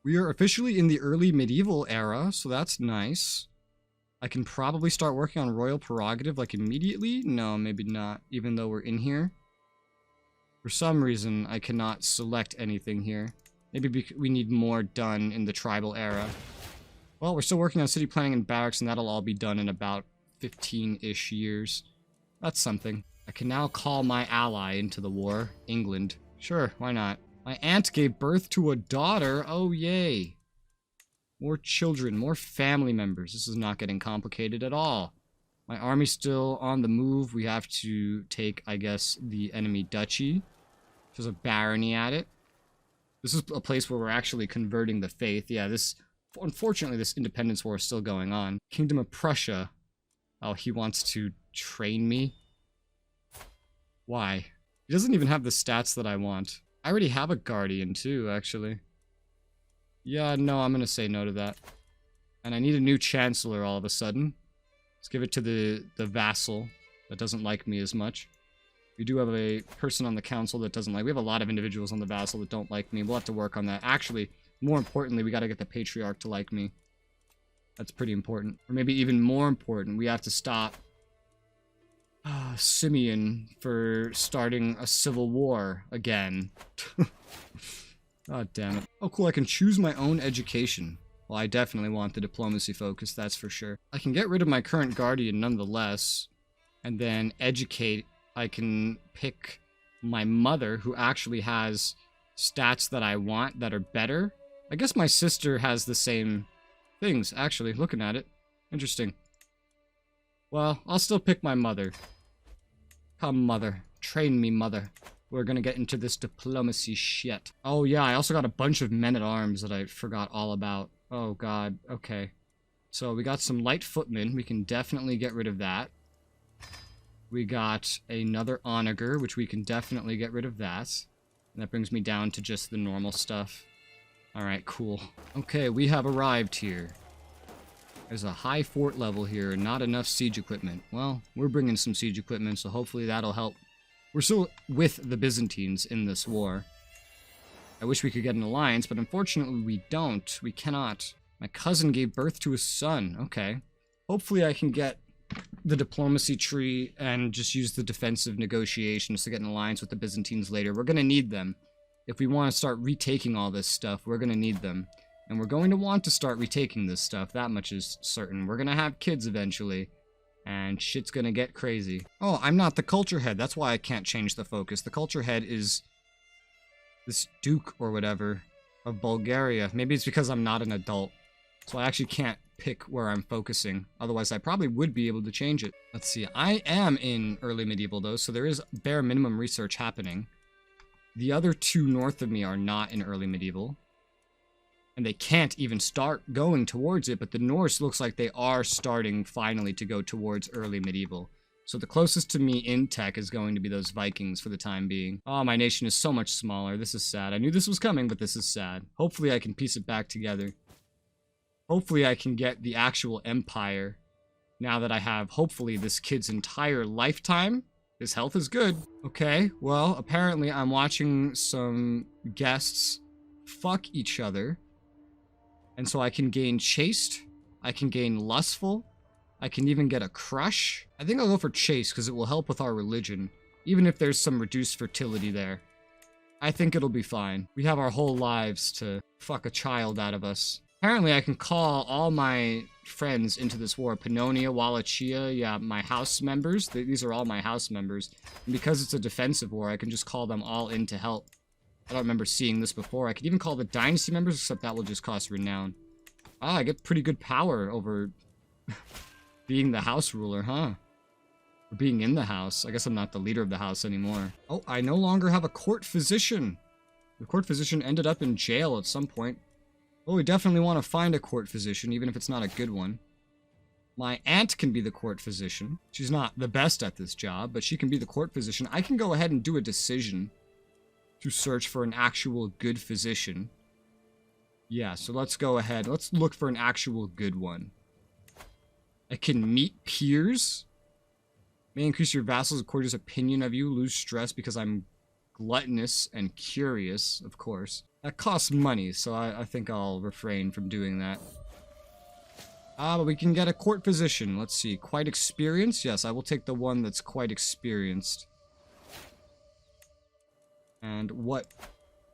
We are officially in the early medieval era, so that's nice. I can probably start working on royal prerogative, like, immediately? No, maybe not, even though we're in here. For some reason, I cannot select anything here. Maybe we need more done in the tribal era. Well, we're still working on city planning and barracks, and that'll all be done in about 15-ish years. That's something. I can now call my ally into the war, England. Sure, why not? My aunt gave birth to a daughter. Oh, yay. More children, more family members. This is not getting complicated at all. My army's still on the move. We have to take, I guess, the enemy duchy. There's a barony at it. This is a place where we're actually converting the faith. Yeah, unfortunately, this independence war is still going on. Kingdom of Prussia. Oh, he wants to train me? Why? He doesn't even have the stats that I want. I already have a guardian, too, actually. Yeah, no, I'm gonna say no to that. And I need a new chancellor all of a sudden. Let's give it to the vassal that doesn't like me as much. We do have a person on the council that doesn't like... We have a lot of individuals on the vassal that don't like me. We'll have to work on that. Actually, more importantly, we gotta get the patriarch to like me. That's pretty important. Or maybe even more important, we have to stop Simeon for starting a civil war again. God damn it. Oh, cool, I can choose my own education. Well, I definitely want the diplomacy focus, that's for sure. I can get rid of my current guardian nonetheless, and then educate. I can pick my mother, who actually has stats that I want that are better. I guess my sister has the same things, actually, looking at it. Interesting. Well, I'll still pick my mother. Come, mother. Train me, mother. We're gonna get into this diplomacy shit. Oh, yeah, I also got a bunch of men-at-arms that I forgot all about. Oh, God. Okay. So, we got some light footmen. We can definitely get rid of that. We got another onager, which we can definitely get rid of that. And that brings me down to just the normal stuff. Alright, cool. Okay, we have arrived here. There's a high fort level here and not enough siege equipment. Well, we're bringing some siege equipment, so hopefully that'll help. We're still with the Byzantines in this war. I wish we could get an alliance, but unfortunately we don't. We cannot. My cousin gave birth to a son. Okay. Hopefully I can get the diplomacy tree and just use the defensive negotiations to get an alliance with the Byzantines later. We're going to need them. If we want to start retaking all this stuff, we're going to need them. And we're going to want to start retaking this stuff. That much is certain. We're going to have kids eventually. And shit's going to get crazy. Oh, I'm not the culture head. That's why I can't change the focus. The culture head is this duke or whatever of Bulgaria. Maybe it's because I'm not an adult. So I actually can't pick where I'm focusing. Otherwise, I probably would be able to change it. Let's see. I am in early medieval, though, so there is bare minimum research happening. The other two north of me are not in early medieval. And they can't even start going towards it, but the Norse looks like they are starting finally to go towards early medieval. So the closest to me in tech is going to be those Vikings for the time being. Oh, my nation is so much smaller. This is sad. I knew this was coming, but this is sad. Hopefully I can piece it back together. Hopefully I can get the actual empire now that I have, hopefully, this kid's entire lifetime. His health is good. Okay, well, apparently I'm watching some guests fuck each other. And so I can gain chaste, I can gain lustful, I can even get a crush. I think I'll go for chaste because it will help with our religion, even if there's some reduced fertility there. I think it'll be fine. We have our whole lives to fuck a child out of us. Apparently I can call all my friends into this war. Pannonia, Wallachia, yeah, my house members. These are all my house members. And because it's a defensive war, I can just call them all in to help. I don't remember seeing this before. I could even call the dynasty members, except that will just cost renown. Ah, I get pretty good power over being the house ruler, huh? Or being in the house. I guess I'm not the leader of the house anymore. Oh, I no longer have a court physician. The court physician ended up in jail at some point. Well, we definitely want to find a court physician, even if it's not a good one. My aunt can be the court physician. She's not the best at this job, but she can be the court physician. I can go ahead and do a decision to search for an actual good physician. Yeah, so let's go ahead. Let's look for an actual good one. I can meet peers. May increase your vassals' and courtiers' opinion of you. Lose stress because I'm gluttonous and curious, of course. That costs money, so I think I'll refrain from doing that. But we can get a court physician. Let's see. Quite experienced? Yes, I will take the one that's quite experienced. And what?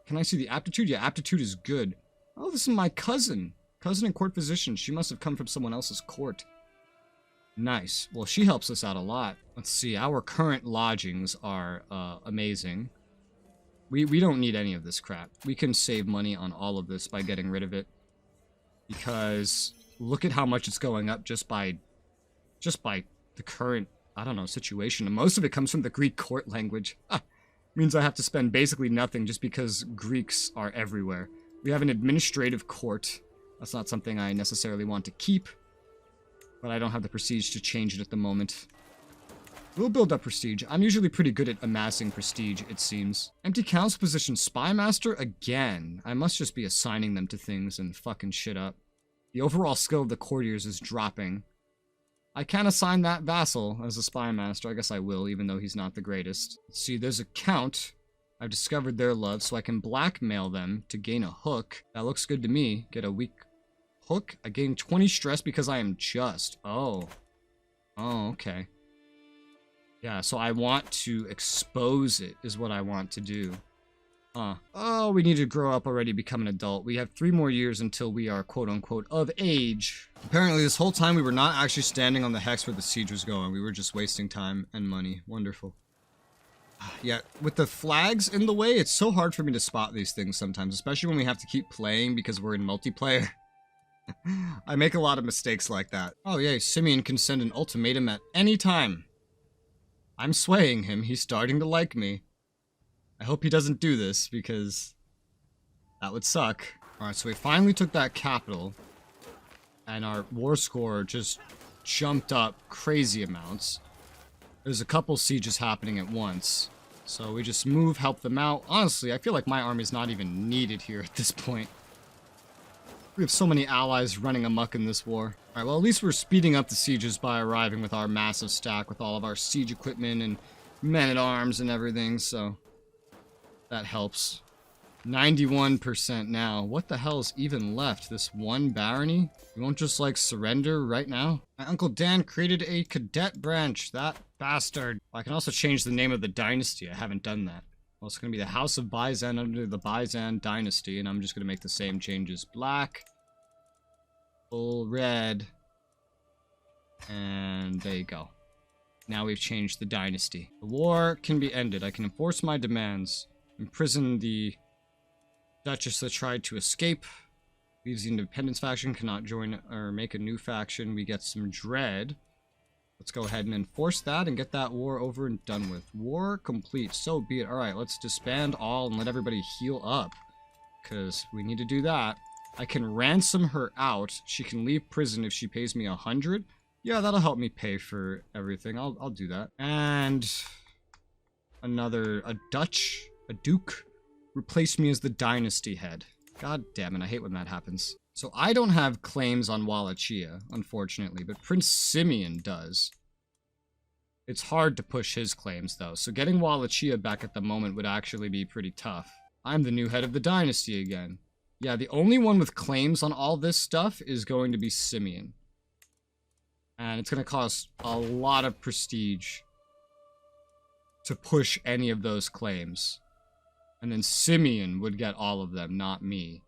Can I see the aptitude? Yeah, aptitude is good. Oh, this is my cousin. Cousin and court physician. She must have come from someone else's court. Nice. Well, she helps us out a lot. Let's see. Our current lodgings are amazing. We don't need any of this crap. We can save money on all of this by getting rid of it. Because look at how much it's going up just by the current, I don't know, situation. And most of it comes from the Greek court language. Means I have to spend basically nothing just because Greeks are everywhere. We have an administrative court. That's not something I necessarily want to keep. But I don't have the prestige to change it at the moment. We'll build up prestige. I'm usually pretty good at amassing prestige, it seems. Empty council position, spy master again. I must just be assigning them to things and fucking shit up. The overall skill of the courtiers is dropping. I can assign that vassal as a spy master. I guess I will, even though he's not the greatest. Let's see, there's a count. I've discovered their love, so I can blackmail them to gain a hook. That looks good to me. Get a weak hook. I gain 20 stress because I am just. Oh, okay. Yeah, so I want to expose it, is what I want to do. Oh, we need to grow up already, become an adult. We have 3 more years until we are, quote-unquote, of age. Apparently, this whole time we were not actually standing on the hex where the siege was going. We were just wasting time and money. Wonderful. Yeah, with the flags in the way, it's so hard for me to spot these things sometimes, especially when we have to keep playing because we're in multiplayer. I make a lot of mistakes like that. Oh, yay, Simeon can send an ultimatum at any time. I'm swaying him. He's starting to like me. I hope he doesn't do this, because that would suck. Alright, so we finally took that capital, and our war score just jumped up crazy amounts. There's a couple sieges happening at once, so we just move, help them out. Honestly, I feel like my army's not even needed here at this point. We have so many allies running amok in this war. Alright, well, at least we're speeding up the sieges by arriving with our massive stack, with all of our siege equipment and men-at-arms and everything, so that helps. 91% now. What the hell is even left? This one barony? You won't just, like, surrender right now? My Uncle Dan created a cadet branch. That bastard. I can also change the name of the dynasty. I haven't done that. Well, it's going to be the House of Byzan under the Byzan dynasty, and I'm just going to make the same changes. Black, full red, and there you go. Now we've changed the dynasty. The war can be ended. I can enforce my demands. Imprison the Duchess that tried to escape. Leaves the independence faction, cannot join or make a new faction. We get some dread. Let's go ahead and enforce that and get that war over and done with. War complete. So be it. Alright, let's disband all and let everybody heal up. Because we need to do that. I can ransom her out. She can leave prison if she pays me 100. Yeah, that'll help me pay for everything. I'll do that. And a duke, replaced me as the dynasty head. God damn it, I hate when that happens. So I don't have claims on Wallachia, unfortunately, but Prince Simeon does. It's hard to push his claims, though, so getting Wallachia back at the moment would actually be pretty tough. I'm the new head of the dynasty again. Yeah, the only one with claims on all this stuff is going to be Simeon. And it's going to cost a lot of prestige to push any of those claims. And then Simeon would get all of them, not me.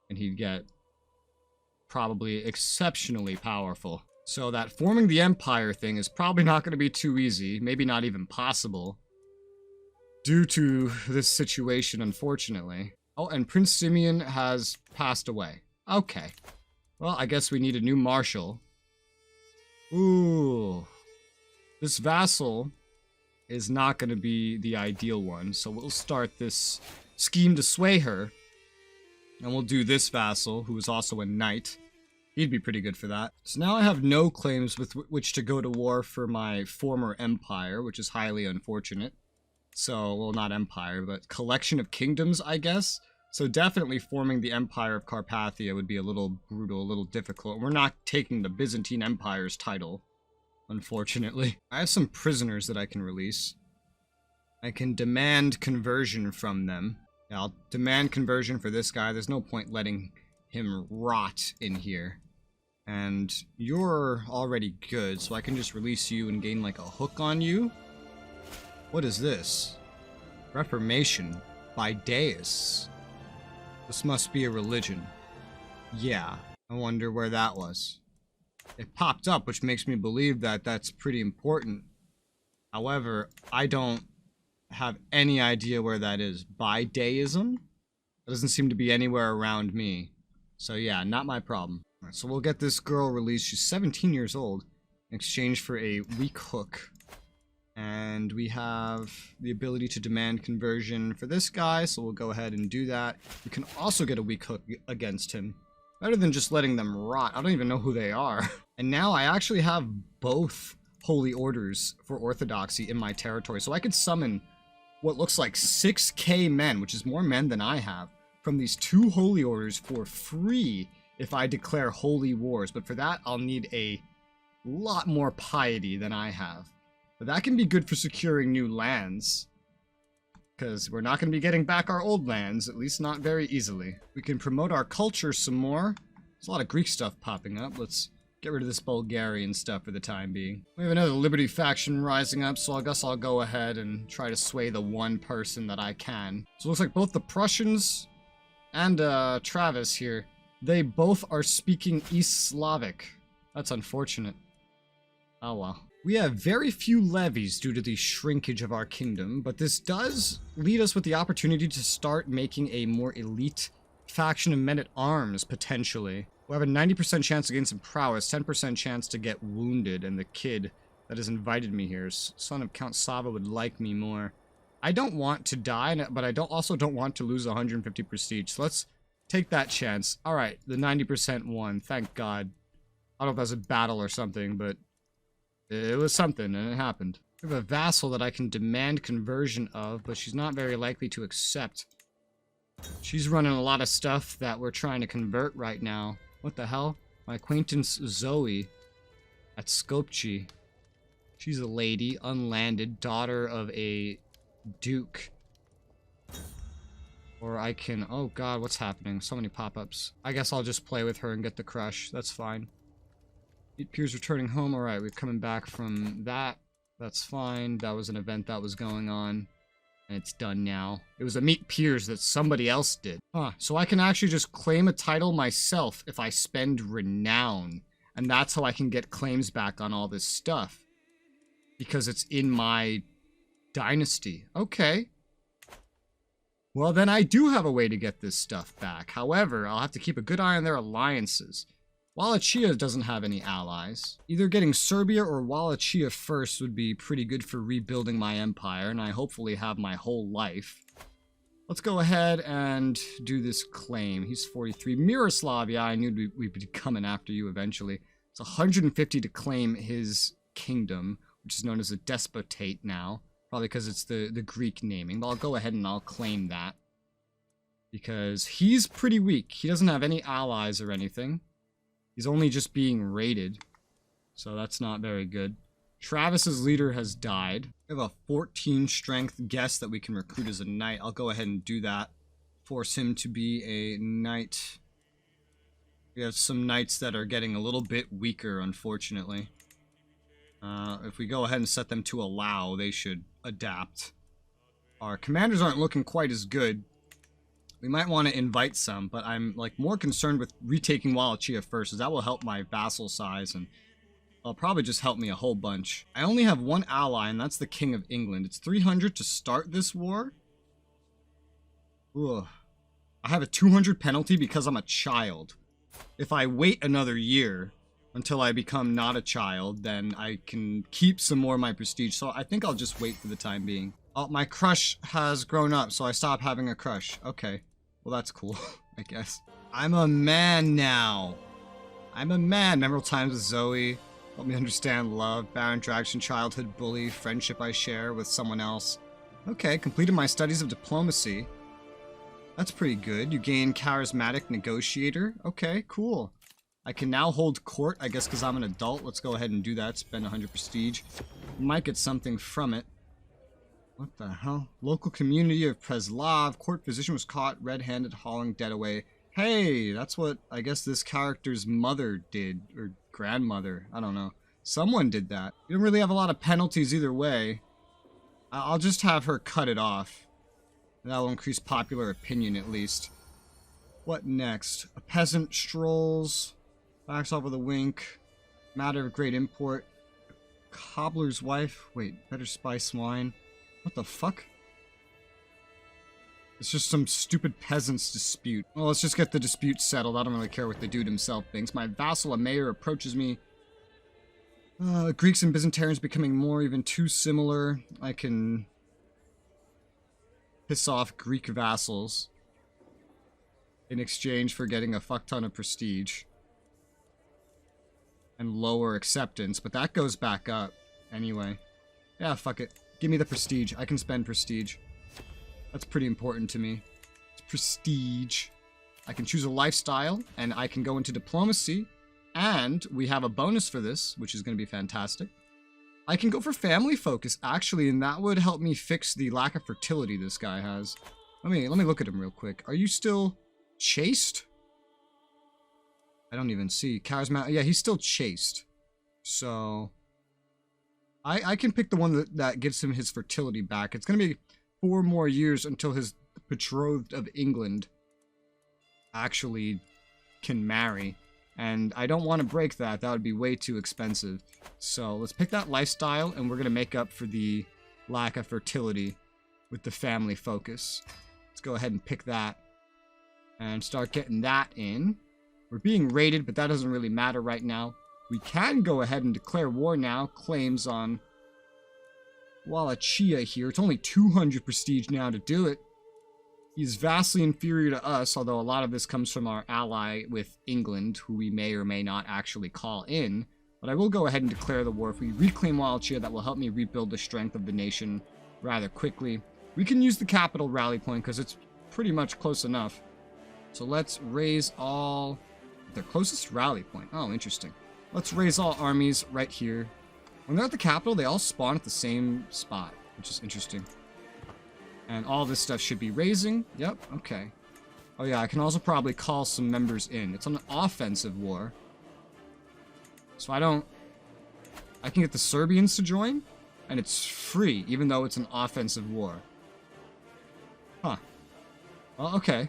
And he'd get probably exceptionally powerful. So that forming the empire thing is probably not going to be too easy, maybe not even possible, due to this situation, unfortunately. Oh, and Prince Simeon has passed away. Okay. Well, I guess we need a new marshal. Ooh. This vassal is not going to be the ideal one, so we'll start this scheme to sway her. And we'll do this vassal, who is also a knight. He'd be pretty good for that. So now I have no claims with which to go to war for my former empire, which is highly unfortunate. So, well, not empire, but collection of kingdoms, I guess. So definitely forming the Empire of Carpathia would be a little brutal, a little difficult. We're not taking the Byzantine Empire's title, unfortunately. I have some prisoners that I can release. I can demand conversion from them. Yeah, I'll demand conversion for this guy. There's no point letting him rot in here. And you're already good, so I can just release you and gain like a hook on you. What is this? Reformation by deists. This must be a religion. Yeah, I wonder where that was. It popped up, which makes me believe that that's pretty important. However, I don't have any idea where that is. By deism? That doesn't seem to be anywhere around me. So yeah, not my problem. Alright, so we'll get this girl released. She's 17 years old in exchange for a weak hook. And we have the ability to demand conversion for this guy, so we'll go ahead and do that. We can also get a weak hook against him. Better than just letting them rot. I don't even know who they are. And now I actually have both holy orders for orthodoxy in my territory, so I could summon what looks like 6k men, which is more men than I have, from these 2 holy orders for free if I declare holy wars. But for that, I'll need a lot more piety than I have. But that can be good for securing new lands, because we're not going to be getting back our old lands, at least not very easily. We can promote our culture some more. There's a lot of Greek stuff popping up. Let's get rid of this Bulgarian stuff for the time being. We have another Liberty faction rising up, so I guess I'll go ahead and try to sway the one person that I can. So it looks like both the Prussians and Travis here, they both are speaking East Slavic. That's unfortunate. Oh well. We have very few levies due to the shrinkage of our kingdom, but this does lead us with the opportunity to start making a more elite faction of men-at-arms, potentially. We'll have a 90% chance to gain some prowess, 10% chance to get wounded, and the kid that has invited me here, son of Count Sava, would like me more. I don't want to die, but I also don't want to lose 150 prestige, so let's take that chance. Alright, the 90% won, thank God. I don't know if that was a battle or something, but it was something, and it happened. We have a vassal that I can demand conversion of, but she's not very likely to accept. She's running a lot of stuff that we're trying to convert right now. What the hell? My acquaintance Zoe at Skopje. She's a lady, unlanded, daughter of a duke. Or I can... Oh god, what's happening? So many pop-ups. I guess I'll just play with her and get the crush. That's fine. 8 peers returning home. Alright, we're coming back from that. That's fine. That was an event that was going on. And it's done now. It was a meet peers that somebody else did. Huh, so I can actually just claim a title myself if I spend renown. And that's how I can get claims back on all this stuff. Because it's in my dynasty. Okay. Well, then I do have a way to get this stuff back. However, I'll have to keep a good eye on their alliances. Wallachia doesn't have any allies. Either getting Serbia or Wallachia first would be pretty good for rebuilding my empire, and I hopefully have my whole life. Let's go ahead and do this claim. He's 43. Miroslav, yeah, I knew we'd be coming after you eventually. It's 150 to claim his kingdom, which is known as a despotate now. Probably because it's the Greek naming, but I'll go ahead and I'll claim that. Because he's pretty weak. He doesn't have any allies or anything. He's only just being raided, so that's not very good. Travis's leader has died. We have a 14 strength guest that we can recruit as a knight. I'll go ahead and do that. Force him to be a knight. We have some knights that are getting a little bit weaker, unfortunately. If we go ahead and set them to allow, they should adapt. Our commanders aren't looking quite as good. We might want to invite some, but I'm like more concerned with retaking Wallachia first, as that will help my vassal size, and it'll probably just help me a whole bunch. I only have one ally, and that's the King of England. It's 300 to start this war. Ugh. I have a 200 penalty because I'm a child. If I wait another year until I become not a child, then I can keep some more of my prestige. So I think I'll just wait for the time being. Oh, my crush has grown up, so I stop having a crush. Okay. Well, that's cool, I guess. I'm a man now. I'm a man. Memorable times with Zoe. Help me understand love. Barren attraction, childhood bully, friendship I share with someone else. Okay, completed my studies of diplomacy. That's pretty good. You gain charismatic negotiator. Okay, cool. I can now hold court, I guess because I'm an adult. Let's go ahead and do that. Spend 100 prestige. Might get something from it. What the hell? Local community of Preslav. Court physician was caught red-handed hauling dead away. Hey, that's what I guess this character's mother did. Or grandmother. I don't know. Someone did that. You don't really have a lot of penalties either way. I'll just have her cut it off. That will increase popular opinion at least. What next? A peasant strolls. Backs off with a wink. Matter of great import. Cobbler's wife. Wait, better spice wine. What the fuck? It's just some stupid peasant's dispute. Well, let's just get the dispute settled. I don't really care what the dude himself thinks. My vassal, a mayor, approaches me. Greeks and Byzantines becoming more even too similar. I can piss off Greek vassals in exchange for getting a fuck ton of prestige and lower acceptance, but that goes back up anyway. Yeah, fuck it. Give me the prestige. I can spend prestige. That's pretty important to me. It's prestige. I can choose a lifestyle, and I can go into diplomacy, and we have a bonus for this, which is going to be fantastic. I can go for family focus, actually, and that would help me fix the lack of fertility this guy has. Let me look at him real quick. Are you still chaste? I don't even see. Charismatic. Yeah, he's still chaste. So I can pick the one that gives him his fertility back. It's going to be 4 more years until his betrothed of England actually can marry. And I don't want to break that. That would be way too expensive. So let's pick that lifestyle, and we're going to make up for the lack of fertility with the family focus. Let's go ahead and pick that and start getting that in. We're being raided, but that doesn't really matter right now. We can go ahead and declare war now. Claims on Wallachia here. It's only 200 prestige now to do it. He's vastly inferior to us, although a lot of this comes from our ally with England, who we may or may not actually call in. But I will go ahead and declare the war. If we reclaim Wallachia, that will help me rebuild the strength of the nation rather quickly. We can use the capital rally point because it's pretty much close enough. So let's raise all... their closest rally point. Oh, interesting. Let's raise all armies right here. When they're at the capital, they all spawn at the same spot, which is interesting. And all this stuff should be raising. Yep, okay. Oh yeah, I can also probably call some members in. It's an offensive war. So I can get the Serbians to join, and it's free, even though it's an offensive war. Huh. Well, okay.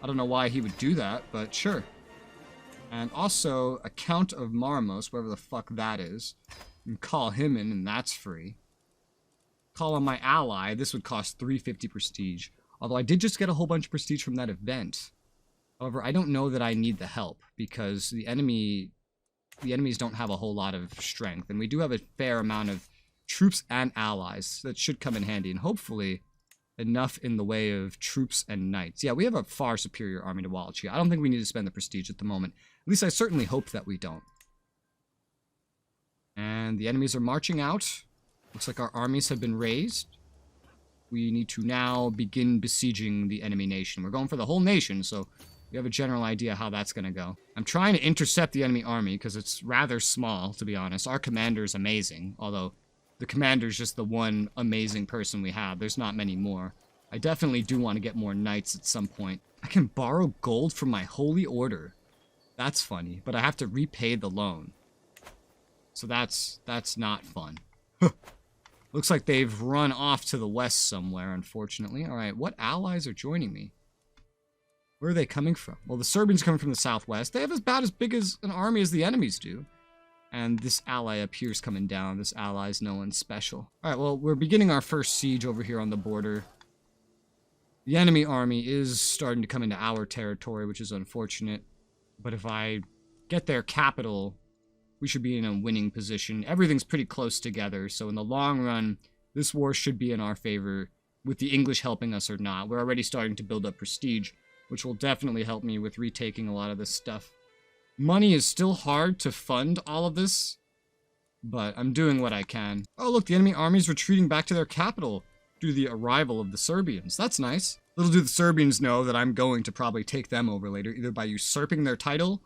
I don't know why he would do that, but sure. And also, a Count of Marmos, whatever the fuck that is. And call him in, and that's free. Call on my ally. This would cost 350 prestige. Although I did just get a whole bunch of prestige from that event. However, I don't know that I need the help, because the enemies don't have a whole lot of strength. And we do have a fair amount of troops and allies that should come in handy. And hopefully, enough in the way of troops and knights. Yeah, we have a far superior army to Wallachia. I don't think we need to spend the prestige at the moment. At least I certainly hope that we don't. And the enemies are marching out. Looks like our armies have been raised. We need to now begin besieging the enemy nation. We're going for the whole nation, so we have a general idea how that's going to go. I'm trying to intercept the enemy army because it's rather small, to be honest. Our commander is amazing, although the commander is just the one amazing person we have. There's not many more. I definitely do want to get more knights at some point. I can borrow gold from my holy order. That's funny, but I have to repay the loan. So that's not fun. Looks like they've run off to the west somewhere, unfortunately. Alright, what allies are joining me? Where are they coming from? Well, the Serbians coming from the southwest. They have about as big as an army as the enemies do. And this ally up here is coming down. This ally's no one special. Alright, well, we're beginning our first siege over here on the border. The enemy army is starting to come into our territory, which is unfortunate. But if I get their capital, we should be in a winning position. Everything's pretty close together, so in the long run, this war should be in our favor, with the English helping us or not. We're already starting to build up prestige, which will definitely help me with retaking a lot of this stuff. Money is still hard to fund all of this, but I'm doing what I can. Oh, look, the enemy army's retreating back to their capital due to the arrival of the Serbians. That's nice. Little do the Serbians know that I'm going to probably take them over later, either by usurping their title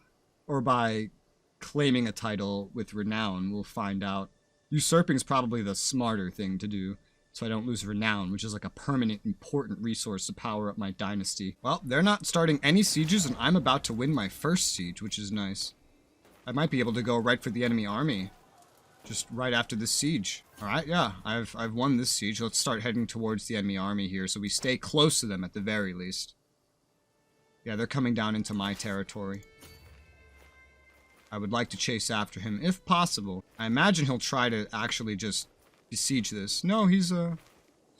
or by claiming a title with renown. We'll find out. Usurping's probably the smarter thing to do. so I don't lose renown, which is like a permanent important resource to power up my dynasty. Well, they're not starting any sieges, and I'm about to win my first siege, which is nice. I might be able to go right for the enemy army just right after this siege. All right, yeah, I've won this siege. Let's start heading towards the enemy army here, so we stay close to them at the very least. Yeah, they're coming down into my territory. I would like to chase after him, if possible. I imagine he'll try to actually just besiege this. No, he's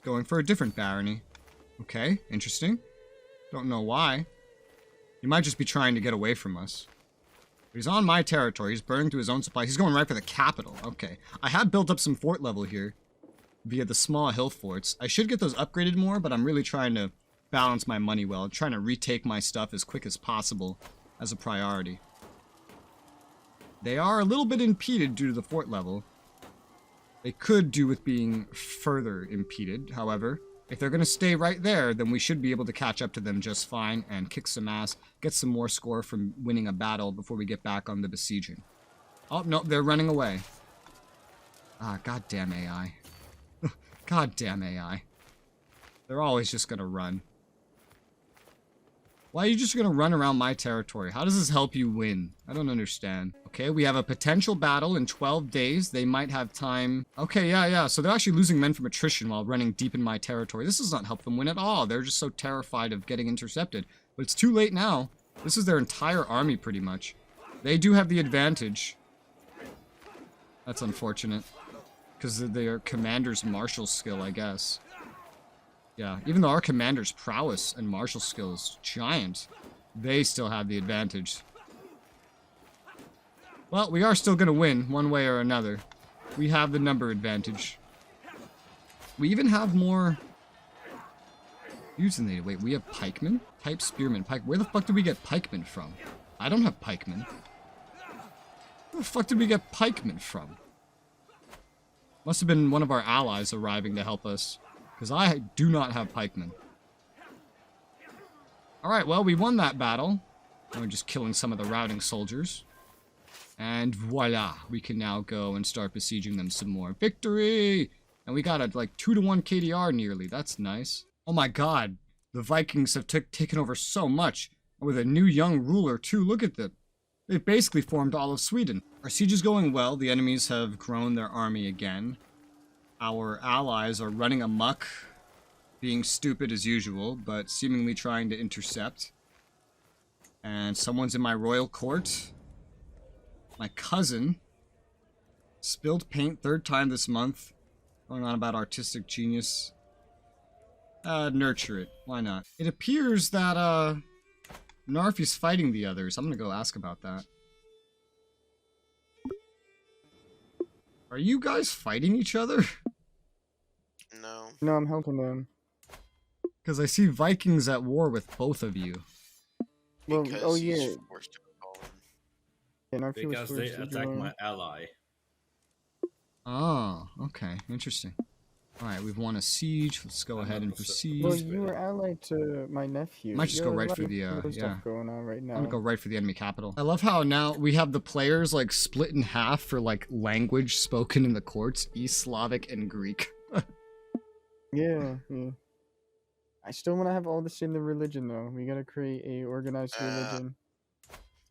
going for a different barony. Okay, interesting. Don't know why. He might just be trying to get away from us. But he's on my territory. He's burning through his own supplies. He's going right for the capital. Okay. I have built up some fort level here via the small hill forts. I should get those upgraded more, but I'm really trying to balance my money well. I'm trying to retake my stuff as quick as possible as a priority. They are a little bit impeded due to the fort level. They could do with being further impeded, however. If they're going to stay right there, then we should be able to catch up to them just fine and kick some ass, get some more score from winning a battle before we get back on the besieging. Oh, no, they're running away. Ah, goddamn AI. Goddamn AI. They're always just going to run. Why are you just going to run around my territory? How does this help you win? I don't understand. Okay, we have a potential battle in 12 days. They might have time. Okay, yeah. So they're actually losing men from attrition while running deep in my territory. This does not help them win at all. They're just so terrified of getting intercepted. But it's too late now. This is their entire army, pretty much. They do have the advantage. That's unfortunate. Because of their commander's martial skill, I guess. Yeah, even though our commander's prowess and martial skill is giant, they still have the advantage. Well, we are still going to win, one way or another. We have the number advantage. We even have more using the... Wait, we have pikemen? Type spearmen. Where the fuck did we get pikemen from? I don't have pikemen. Where the fuck did we get pikemen from? Must have been one of our allies arriving to help us. Because I do not have pikemen. Alright, well, we won that battle. And we're just killing some of the routing soldiers. And voila, we can now go and start besieging them some more. Victory! And we got a, like, 2-to-1 KDR nearly. That's nice. Oh my god. The Vikings have taken over so much. And with a new young ruler, too. Look at them. They've basically formed all of Sweden. Our siege is going well. The enemies have grown their army again. Our allies are running amok, being stupid as usual, but seemingly trying to intercept. And someone's in my royal court. My cousin spilled paint 3rd time this month. Going on about artistic genius. Nurture it. Why not? It appears that, Narfi's fighting the others. I'm gonna go ask about that. Are you guys fighting each other? No. No, I'm helping them. Because I see Vikings at war with both of you. Well, Because oh he's yeah. forced to call him. Yeah, Narfi was Because they forced to attacked join. my ally. Oh, okay. Interesting. Alright, we've won a siege. Let's go ahead and proceed. Well, you were allied to my nephew. Might just go There's a right lot for of the, cool yeah. stuff going on right now. I'm gonna go right for the enemy capital. I love how now we have the players, like, split in half for, like, language spoken in the courts. East Slavic and Greek. Yeah. I still want to have all this in the religion, though. We gotta create a organized religion.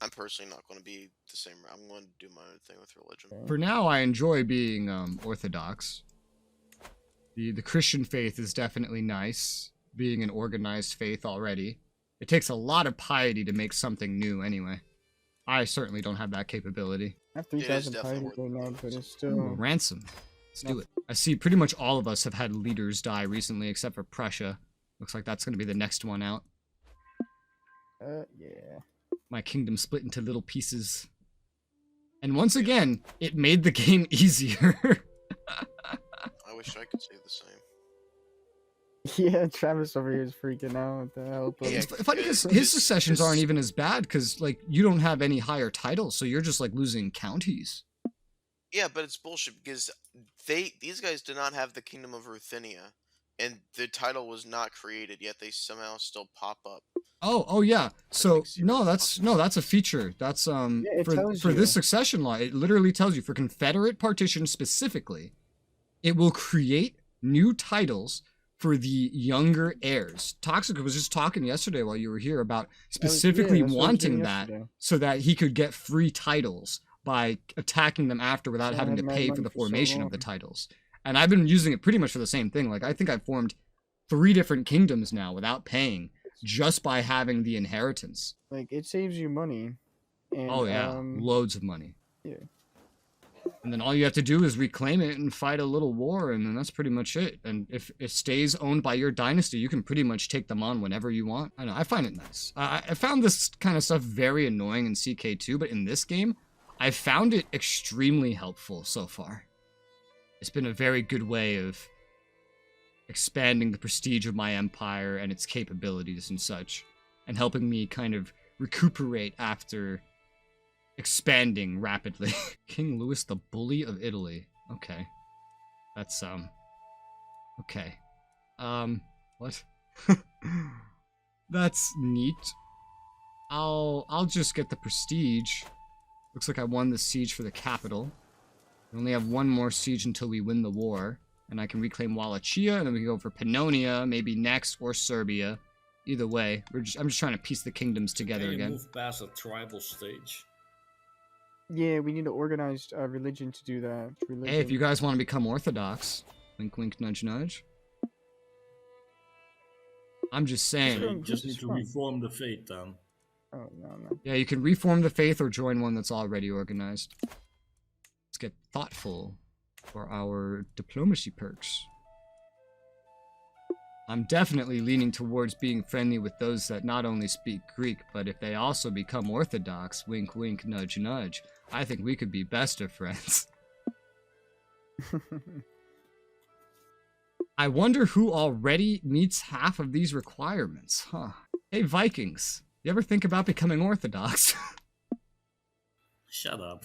I'm personally not going to be the same. I'm going to do my own thing with religion. For now, I enjoy being, Orthodox. The Christian faith is definitely nice, being an organized faith already. It takes a lot of piety to make something new anyway. I certainly don't have that capability. I have It is 3,000 definitely piety right now, but it's Ooh, still... ransom. Let's do it. I see pretty much all of us have had leaders die recently, except for Prussia. Looks like that's going to be the next one out. Yeah. My kingdom split into little pieces. And once again, it made the game easier. I wish I could say the same. Yeah, Travis over here is freaking out with the help of... Yeah, It's funny because his secessions aren't even as bad because, like, you don't have any higher titles, so you're just, like, losing counties. Yeah, but it's bullshit because these guys did not have the Kingdom of Ruthenia, and the title was not created yet. They somehow still pop up. Oh yeah. So makes you that's a feature. That's it tells for you. this succession law, it literally tells you for Confederate partition specifically, it will create new titles for the younger heirs. Toxic was just talking yesterday while you were here about specifically that's what I was doing wanting that yesterday. so that he could get free titles by attacking them after without So I having had to mad pay for money the for so formation of the long. titles. And I've been using it pretty much for the same thing. Like, I think I've formed 3 different kingdoms now without paying, just by having the inheritance. Like, it saves you money. And, Oh yeah, loads of money. Yeah. And then all you have to do is reclaim it and fight a little war, and then that's pretty much it. And if it stays owned by your dynasty, you can pretty much take them on whenever you want. I know, I find it nice. I found this kind of stuff very annoying in CK2, but in this game, I found it extremely helpful so far. It's been a very good way of expanding the prestige of my empire and its capabilities and such, and helping me kind of recuperate after expanding rapidly. King Louis the Bully of Italy. Okay. That's, okay. What? That's neat. I'll just get the prestige. Looks like I won the siege for the capital. We only have 1 more siege until we win the war. And I can reclaim Wallachia, and then we can go for Pannonia, maybe next, or Serbia. Either way, I'm just trying to piece the kingdoms together again. Move past the tribal stage. Yeah, we need an organized religion to do that. Hey, if you guys want to become Orthodox, wink wink nudge nudge. I'm just saying. So you just need to reform the faith then. Oh, no. Yeah, you can reform the faith or join one that's already organized. Let's get thoughtful for our diplomacy perks. I'm definitely leaning towards being friendly with those that not only speak Greek, but if they also become Orthodox, wink wink nudge nudge, I think we could be best of friends. I wonder who already meets half of these requirements, huh? Hey Vikings, you ever think about becoming Orthodox? Shut up.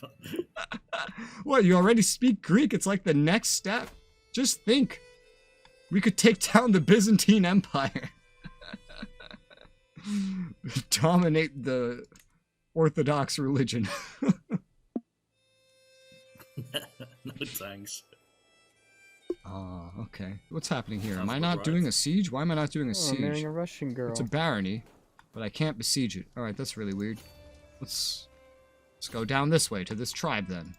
What, you already speak Greek? It's like the next step. Just think. We could take down the Byzantine Empire. Dominate the Orthodox religion. No thanks. Oh, okay. What's happening here? Am Sounds I about not right. doing a siege? Why am I not doing a I'm marrying siege? a Russian girl. It's a barony, but I can't besiege it. Alright, that's really weird. Let's go down this way to this tribe then.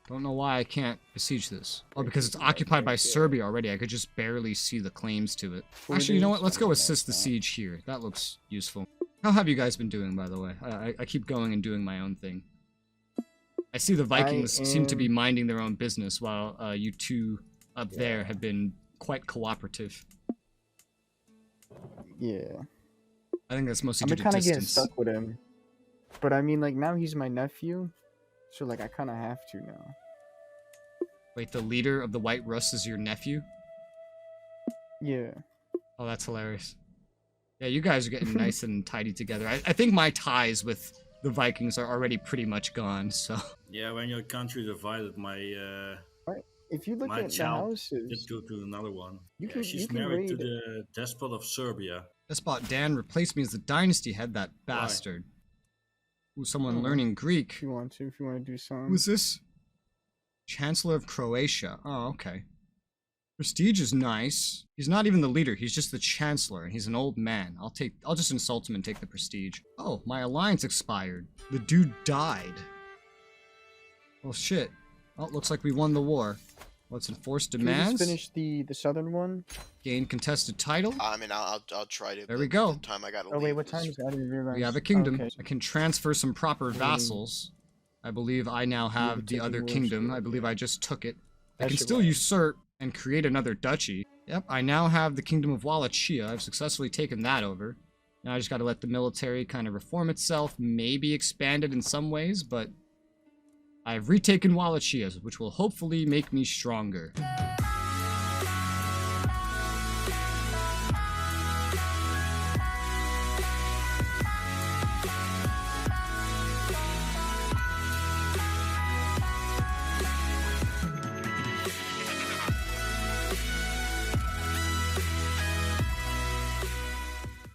Don't know why I can't besiege this. Oh, because it's occupied by Serbia already. I could just barely see the claims to it. Actually, you know what? Let's go assist the siege here. That looks useful. How have you guys been doing, by the way? I keep going and doing my own thing. I see the Vikings seem to be minding their own business, while you two up there have been quite cooperative. Yeah. I think that's mostly I'm due to kind of getting distance. stuck with him. But I mean, like, now he's my nephew. So, like, I kind of have to now. Wait, the leader of the White Rus is your nephew? Yeah. Oh, that's hilarious. Yeah, you guys are getting nice and tidy together. I think my ties with the Vikings are already pretty much gone, so... Yeah, when your country divided, my If you look my at the child houses, did go to another one. You Yeah, can- she's you can married to raid- the despot of Serbia. Despot Dan replaced me as the dynasty head, that bastard. Ooh, someone Oh. learning Greek. if you want to do some. Who's this? Chancellor of Croatia. Oh, okay. Prestige is nice. He's not even the leader, he's just the chancellor, and he's an old man. I'll just insult him and take the prestige. Oh, my alliance expired. The dude died. Well, shit. Oh, looks like we won the war. Let's enforce Can we demands. just finish the southern one? Gain contested title. I mean, I'll try to. There but we go. The time I gotta Oh leave wait, what is- time is it? I didn't realize. We have a kingdom. Okay. I can transfer some proper vassals. I believe I now have the taking other wars kingdom. for I it, believe yeah. I just took it. I That can should still work. usurp and create another duchy. Yep, I now have the kingdom of Wallachia. I've successfully taken that over. Now I just gotta let the military kind of reform itself, maybe expand it in some ways, but I've retaken Wallachia, which will hopefully make me stronger.